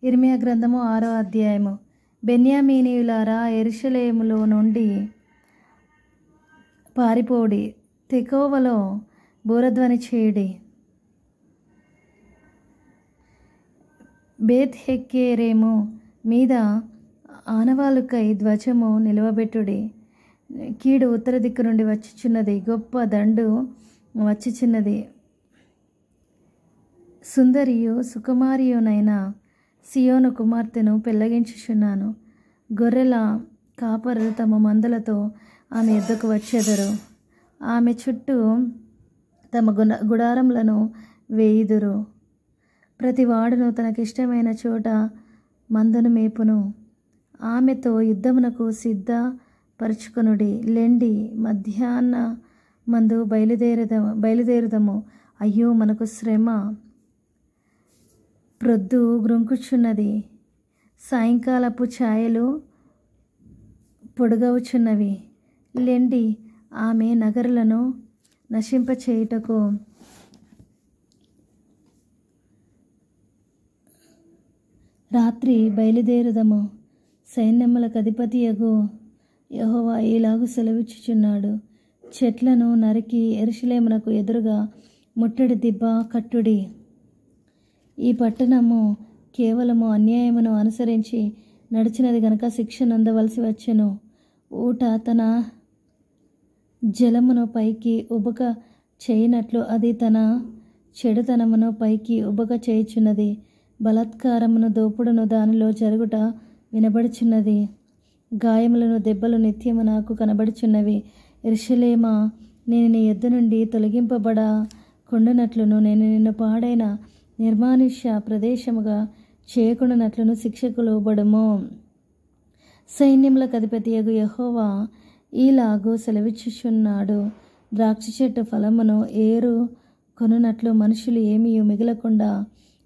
ఇర్మియా గ్రంథము 6వ అధ్యాయము. బెన్యామీనీయులారా, యెరూషలేములో నుండి పారిపోడి, తెకోవలో బూరధ్వని చేయుడి. బేత్ హెక్కేరేము మీద ఆనవాలుకై ధ్వజము నిలువబెట్టుడి. కీడు ఉత్తర దిక్కు నుండి వచ్చుచున్నది, గొప్ప దండు వచ్చుచున్నది. సుందరియు సుకుమారియునైన సియోను కుమార్తెను పెళ్ళగించుచున్నాను. గొర్రెల కాపరులు తమ మందలతో ఆమె యొద్దకు వచ్చెదరు. ఆమె చుట్టూ తమ గుడారములను వేయుదురు. ప్రతివాడును తనకిష్టమైన చోట మందను మేపును. ఆమెతో యుద్ధమునకు సిద్ధపరచుకొనుడి. లెండి, మధ్యాహ్న మందు బయలుదేరుదము. అయ్యో, మనకు శ్రమ! ప్రొద్దు గ్రుంకుచున్నది, సాయంకాలపు ఛాయలు పొడుగవుచున్నవి. లెండి, ఆమె నగరులను నశింపచేయుటకు రాత్రి బయలుదేరుదము. సైన్యములకు అధిపతియగు యెహోవా ఇలాగు సెలవిచ్చుచున్నాడు. చెట్లను నరికి యెరూషలేమునకు ఎదురుగా ముట్టడి దిబ్బ కట్టుడి. ఈ పట్టణము కేవలము అన్యాయమును అనుసరించి నడిచినది గనుక శిక్ష నందవలసి వచ్చెను. ఊట తన జలమును పైకి ఉబక చేయనట్లు అది తన చెడుతనమును పైకి ఉబక చేయుచున్నది. బలాత్కారమును దోపుడును దానిలో జరుగుట వినబడుచున్నది. గాయములను దెబ్బలు నిత్యము నాకు కనబడుచున్నవి. యెరూషలేమా, నేను నీ యొద్ద నుండి తొలగింపబడకుండునట్లును, నేను నిన్ను పాడైన నిర్మానుష్య ప్రదేశముగా చేయకుండానట్లును శిక్షకు లోబడుము. సైన్యములకు అధిపతియగు యెహోవా ఈలాగు సెలవిచ్చుచున్నాడు. ద్రాక్ష చెట్టు ఫలమును ఏరు కొనున్నట్లు మనుషులు ఏమీ మిగలకుండా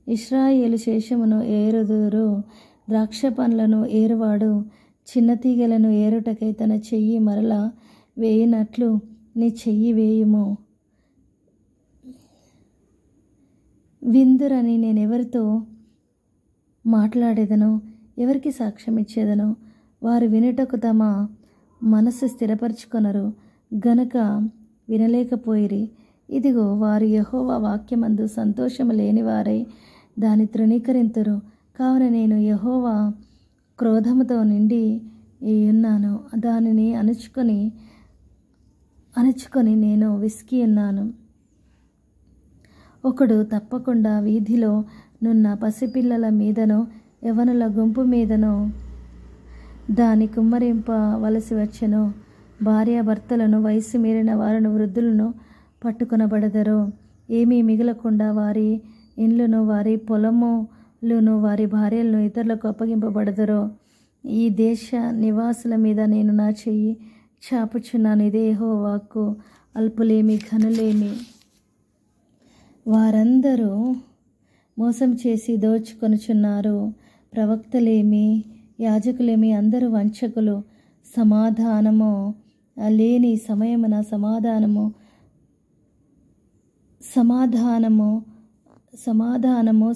ఇశ్రాయేలు శేషమును ఏరుదురు. ద్రాక్ష పండ్లను ఏరువాడు చిన్న తీగలను ఏరుటకై తన చెయ్యి మరల వేయునట్లు నీ చెయ్యి వేయుము. విందురని నేనెవరితో మాట్లాడేదను? ఎవరికి సాక్ష్యం ఇచ్చేదను? వారు వినుటకు తమ మనస్సు స్థిరపరచుకొనరు గనుక వినలేకపోయిరి. ఇదిగో, వారు యెహోవా వాక్యమందు సంతోషము లేనివారై దాన్ని తృణీకరింతురు. కావున నేను యెహోవా క్రోధముతో నిండి ఉన్నాను. దానిని అణుచుకొని నేను విసికి ఉన్నాను. ఒకడు తప్పకుండా వీధిలో నున్న పసిపిల్లల మీదనో యవ్వనుల గుంపు మీదనో దాని కుమ్మరింపవలసి వచ్చెను. భార్యాభర్తలను, వయస్సు మీరిన వారును, వృద్ధులను పట్టుకొనబడెదరు. ఏమీ మిగలకుండా వారి ఇండ్లును, వారి పొలములను, వారి భార్యలను ఇతరులకు అప్పగింపబడెదరు. ఈ దేశ నివాసుల మీద నేను నా చెయ్యి చాపుచున్నాను. ఇదే యెహోవా వాక్కు. అల్పులేమి, ఘనులేమి, వారందరూ మోసం చేసి దోచుకొనుచున్నారు. ప్రవక్తలేమి, యాజకులేమి, అందరూ వంచకులు. సమాధానము లేని సమయమున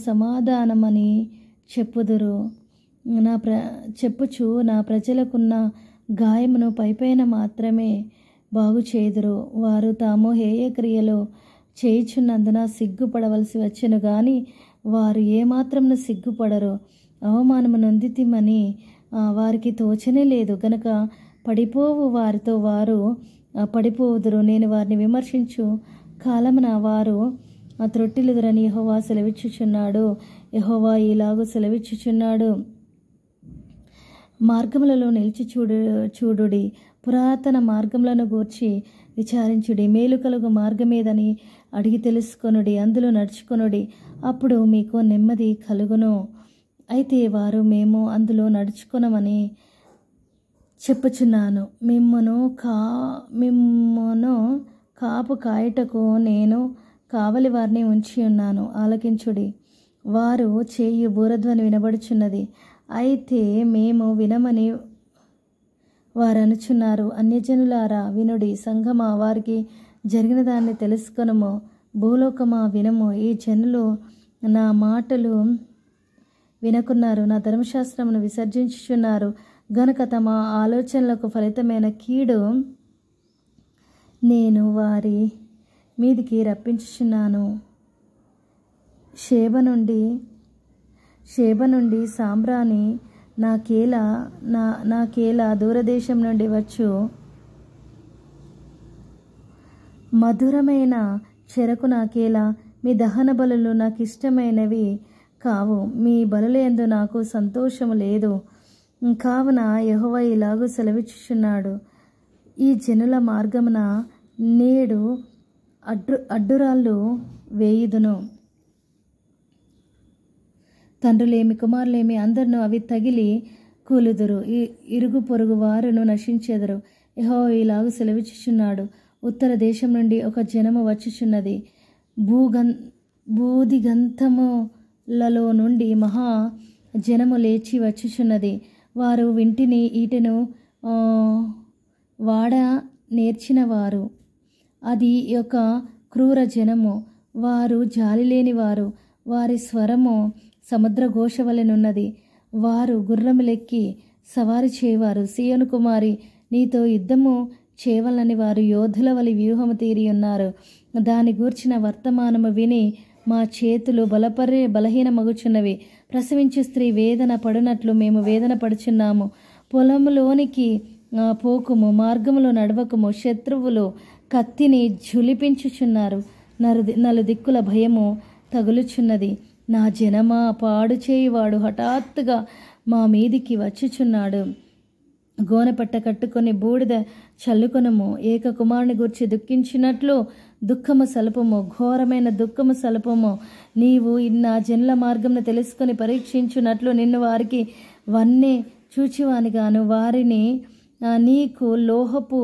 సమాధానమని చెప్పుదురు. చెప్పుచు నా ప్రజలకున్న గాయమును పైపైన మాత్రమే బాగు చేయుదురు. వారు తాము హేయ క్రియలు చేయుచున్నందున సిగ్గుపడవలసి వచ్చెను గాని వారు ఏమాత్రమును సిగ్గుపడరు. అవమానము నొందితిమని వారికి తోచనే లేదు గనుక పడిపోవు వారితో వారు పడిపోవుదురు. నేను వారిని విమర్శించు కాలమున వారు త్రొట్టిల్లుదురని యెహోవా సెలవిచ్చుచున్నాడు. యెహోవా ఇలాగు సెలవిచ్చుచున్నాడు. మార్గములలో నిలిచి చూడుడి. పురాతన మార్గములను గూర్చి విచారించుడి. మేలు కలుగు మార్గమేదని అడిగి తెలుసుకొనుడి. అందులో నడుచుకొనుడి. అప్పుడు మీకు నెమ్మది కలుగును. అయితే వారు మేము అందులో నడుచుకొనమని చెప్పుచున్నాను. మిమ్మును కాపు కాయుటకు నేను కావలి వారిని ఉంచి ఉన్నాను. ఆలకించుడి. వారు చేయు బూరధ్వని వినబడుచున్నది. అయితే మేము వినమని వారనుచున్నారు. అన్యజనులారా వినుడి. సంఘమా, వారికి జరిగిన దాన్ని తెలుసుకొనుము. భూలోకమా వినుము. ఈ జనులు నా మాటలు వినకున్నారు, నా ధర్మశాస్త్రమును విసర్జించుచున్నారు గనుక తమ ఆలోచనలకు ఫలితమైన కీడు నేను వారి మీదికి రప్పించుచున్నాను. షేబ నుండి సాంబ్రాణి నాకేలా దూరదేశం నుండి వచ్చు మధురమైన చెరకు నాకేలా. మీ దహన బలులు నాకు ఇష్టమైనవి కావు, మీ బలులందు నాకు సంతోషము లేదు. కావున యెహోవా ఇలాగూ సెలవిచ్చుచున్నాడు, ఈ జనుల మార్గమున నేడు అడ్డురాళ్ళు వేయుదును. తండ్రులేమి కుమారులేమి అందరినూ అవి తగిలి కూలుదురు, ఇరుగు పొరుగు వారును నశించెదరు. యెహోవా ఇలాగూ సెలవిచ్చుచున్నాడు, ఉత్తర దేశం నుండి ఒక జనము వచ్చుచున్నది, బూదిగంతములలో నుండి మహా జనము లేచి వచ్చుచున్నది. వారు వింటిని ఈటెను వాడ నేర్చిన వారు. అది ఒక క్రూర జనము, వారు జాలిలేని వారు. వారి స్వరము సముద్ర ఘోష వలెనున్నది. వారు గుర్రములెక్కి సవారి చేయవారు. సియోను కుమారి, నీతో యుద్ధము చేయవలని వారు యోధుల వలె వ్యూహము తీరి ఉన్నారు. దాని గూర్చిన వర్తమానము విని మా చేతులు బలహీనమగుచున్నవి. ప్రసవించు స్త్రీ వేదన పడునట్లు మేము వేదన పడుచున్నాము. పొలములోనికి పోకుము, మార్గములో నడవకుము. శత్రువులు కత్తిని ఝులిపించుచున్నారు. నలుదిక్కుల భయము తగులుచున్నది. నా జనమా, పాడు చేయువాడు హఠాత్తుగా మా మీదికి వచ్చుచున్నాడు. గోనెపట్ట కట్టుకొని బూడిద చల్లుకొనము. ఏక కుమారుని గూర్చి దుఃఖించినట్లు దుఃఖము సలుపము, ఘోరమైన దుఃఖము సలుపము. నీవు నా జనుల మార్గమును తెలుసుకొని పరీక్షించున్నట్లు నిన్ను వారికి వన్నె చూచివానిగాను వారిని నీకు లోహపు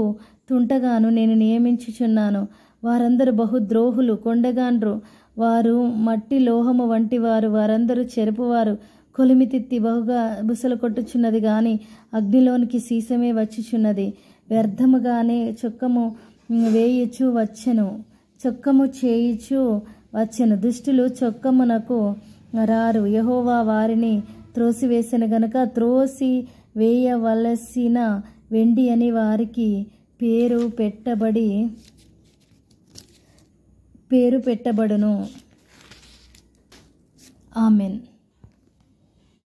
తుంటగాను నేను నియమించుచున్నాను. వారందరూ బహుద్రోహులు, కొండగాండ్రు. వారు మట్టి లోహము వంటి వారు. వారందరూ చెరుపువారు. కొలిమితిత్తి బహుగా బుసలు కొట్టుచున్నది గాని అగ్నిలోనికి సీసమే వచ్చుచున్నది. వ్యర్థముగానే చొక్కము వేయుచు వచ్చెను, చొక్కము చేయుచు వచ్చెను. దుష్టులు చొక్కమునకు రారు. యెహోవా వారిని త్రోసివేసెను గనుక త్రోసి వేయవలసిన వెండి అని వారికి పేరు పెట్టబడును. ఆమెన్.